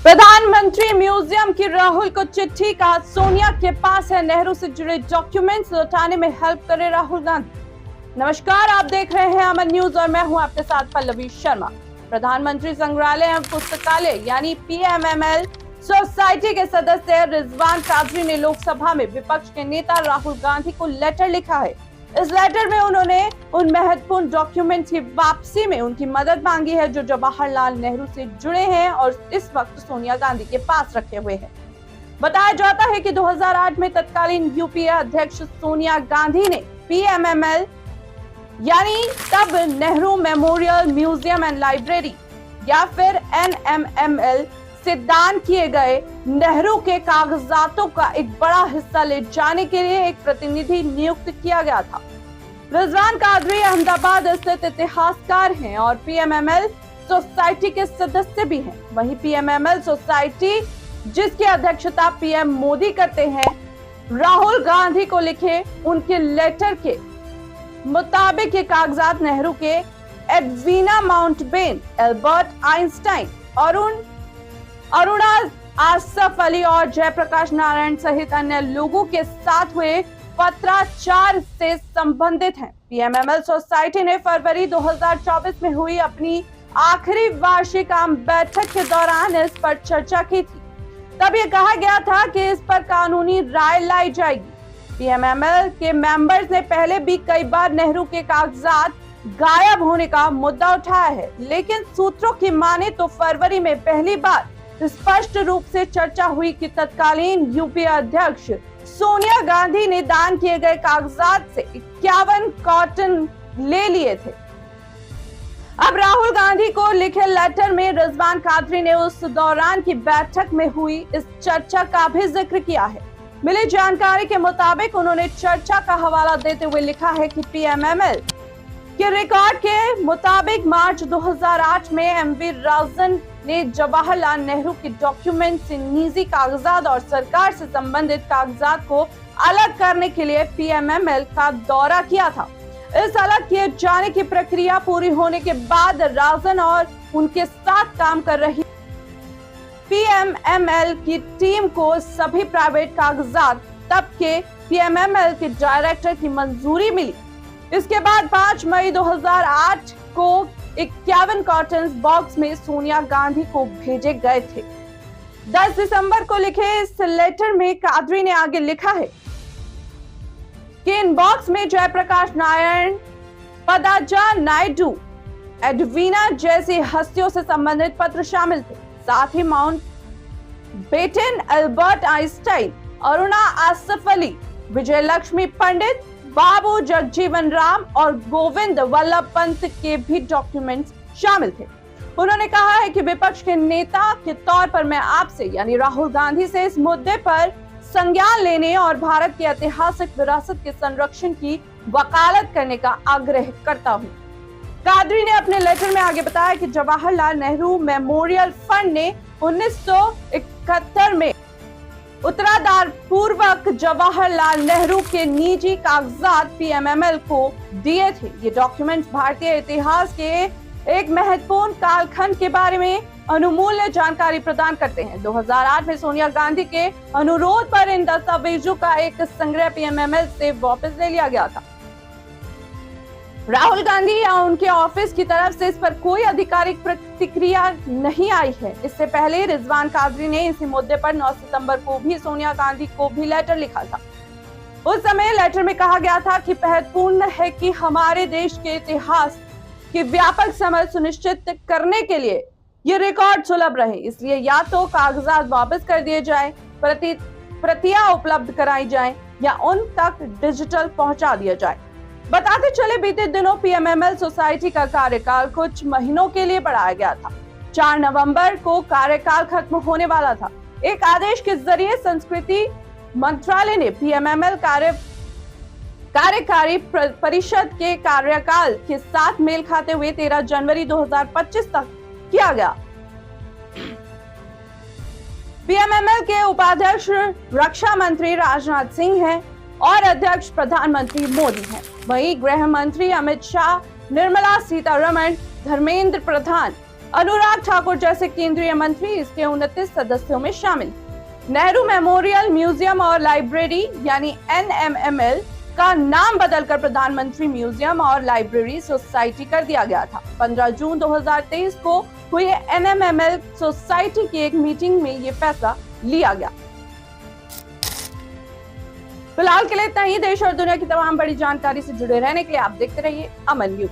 प्रधानमंत्री म्यूजियम की राहुल को चिट्ठी, कहा सोनिया के पास है नेहरू से जुड़े डॉक्यूमेंट्स लौटाने में हेल्प करे राहुल गांधी। नमस्कार, आप देख रहे हैं अमर न्यूज और मैं हूं आपके साथ पल्लवी शर्मा। प्रधानमंत्री संग्रहालय एवं पुस्तकालय यानी पीएमएमएल सोसाइटी के सदस्य रिजवान कादरी ने लोकसभा में विपक्ष के नेता राहुल गांधी को लेटर लिखा है। इस लेटर में उन्होंने उन महत्वपूर्ण डॉक्यूमेंट्स की वापसी में उनकी मदद मांगी है जो जवाहरलाल नेहरू से जुड़े हैं और इस वक्त सोनिया गांधी के पास रखे हुए हैं। बताया जाता है कि 2008 में तत्कालीन यूपीए अध्यक्ष सोनिया गांधी ने पीएमएमएल यानी तब Nehru memorial museum and library या फिर एनएमएमएल से दान किए गए नेहरू के कागजातों का एक बड़ा हिस्सा ले जाने के लिए एक प्रतिनिधि नियुक्त किया गया था। रिजवान कादरी अहमदाबाद स्थित इतिहासकार हैं और पीएमएमएल सोसाइटी के सदस्य भी हैं। वहीं पीएमएमएल सोसाइटी जिसकी अध्यक्षता पीएम मोदी करते हैं, राहुल गांधी को लिखे उनके लेटर के मुताबिक ये कागजात नेहरू के Edwina Mountbatten, Albert Einstein, Aruna Asaf Ali और जयप्रकाश नारायण सहित अन्य लोगों के साथ हुए पत्राचार से संबंधित हैं। पीएमएमएल सोसाइटी ने फरवरी 2024 में हुई अपनी आखिरी वार्षिक आम बैठक के दौरान इस पर चर्चा की थी। तब ये कहा गया था कि इस पर कानूनी राय लाई जाएगी। पीएमएमएल के मेंबर्स ने पहले भी कई बार नेहरू के कागजात गायब होने का मुद्दा उठाया है, लेकिन सूत्रों की माने तो फरवरी में पहली बार स्पष्ट रूप से चर्चा हुई कि तत्कालीन यूपीए अध्यक्ष सोनिया गांधी ने दान किए गए कागजात से 51 कॉटन ले लिए थे। अब राहुल गांधी को लिखे लेटर में रिजवान कादरी ने उस दौरान की बैठक में हुई इस चर्चा का भी जिक्र किया है। मिली जानकारी के मुताबिक उन्होंने चर्चा का हवाला देते हुए लिखा है कि पीएमएमएल के रिकॉर्ड के मुताबिक मार्च 2008 में एमवी राजन ने जवाहरलाल नेहरू के डॉक्यूमेंट से निजी कागजात और सरकार से संबंधित कागजात को अलग करने के लिए पीएमएमएल का दौरा किया था। इस अलग किए जाने की प्रक्रिया पूरी होने के बाद राजन और उनके साथ काम कर रही पीएमएमएल की टीम को सभी प्राइवेट कागजात तब के पीएमएमएल के डायरेक्टर की मंजूरी मिली। इसके बाद 5 मई 2008 को 51 कॉटन बॉक्स में सोनिया गांधी को भेजे गए थे। 10 दिसंबर को लिखे इस लेटर में कादरी ने आगे लिखा है कि इन बॉक्स में जयप्रकाश नारायण, पदाजा नायडू, एडवीना जैसी हस्तियों से संबंधित पत्र शामिल थे। साथ ही Mountbatten, Albert Einstein, Aruna Asaf Ali, Vijaya Lakshmi Pandit, Babu Jagjivan Ram और गोविंद वल्लभ पंत के भी डॉक्यूमेंट्स शामिल थे। उन्होंने कहा है कि विपक्ष के नेता के तौर पर मैं आपसे यानी राहुल गांधी से इस मुद्दे पर संज्ञान लेने और भारत की ऐतिहासिक विरासत के संरक्षण की वकालत करने का आग्रह करता हूं। कादरी ने अपने लेटर में आगे बताया कि जवाहरलाल नेहरू मेमोरियल फंड ने 1971 में उत्तराधार पूर्वक जवाहरलाल नेहरू के निजी कागजात पीएमएमएल को दिए थे। ये डॉक्यूमेंट्स भारतीय इतिहास के एक महत्वपूर्ण कालखंड के बारे में अनुमूल्य जानकारी प्रदान करते हैं। 2008 में सोनिया गांधी के अनुरोध पर इन दस्तावेजों का एक संग्रह पीएमएमएल से वापस ले लिया गया था। राहुल गांधी या उनके ऑफिस की तरफ से इस पर कोई आधिकारिक प्रतिक्रिया नहीं आई है। इससे पहले रिजवान कादरी ने इसी मुद्दे पर 9 सितंबर को भी सोनिया गांधी को भी लेटर लिखा था। उस समय लेटर में कहा गया था कि महत्वपूर्ण है कि हमारे देश के इतिहास की व्यापक समझ सुनिश्चित करने के लिए ये रिकॉर्ड सुलभ रहे, इसलिए या तो कागजात वापस कर दिए जाए, प्रतियां उपलब्ध कराई जाए या उन तक डिजिटल पहुंचा दिया जाए। बताते चले बीते दिनों पीएमएमएल सोसाइटी का कार्यकाल कुछ महीनों के लिए बढ़ाया गया था। 4 नवंबर को कार्यकाल खत्म होने वाला था। एक आदेश के जरिए संस्कृति मंत्रालय ने पीएमएमएल कार्यकारी परिषद के कार्यकाल के साथ मेल खाते हुए 13 जनवरी 2025 तक किया गया। पीएमएमएल के उपाध्यक्ष रक्षा मंत्री राजनाथ सिंह हैं और अध्यक्ष प्रधानमंत्री मोदी हैं। वहीं गृह मंत्री अमित शाह, निर्मला सीतारमण, धर्मेंद्र प्रधान, अनुराग ठाकुर जैसे केंद्रीय मंत्री इसके 29 सदस्यों में शामिल। नेहरू मेमोरियल म्यूजियम और लाइब्रेरी यानी NMML का नाम बदलकर प्रधानमंत्री म्यूजियम और लाइब्रेरी सोसाइटी कर दिया गया था। 15 जून 2023 को हुई NMML सोसाइटी की एक मीटिंग में ये फैसला लिया गया। फिलहाल के लिए इतना ही। देश और दुनिया की तमाम बड़ी जानकारी से जुड़े रहने के लिए आप देखते रहिए अमन न्यूज।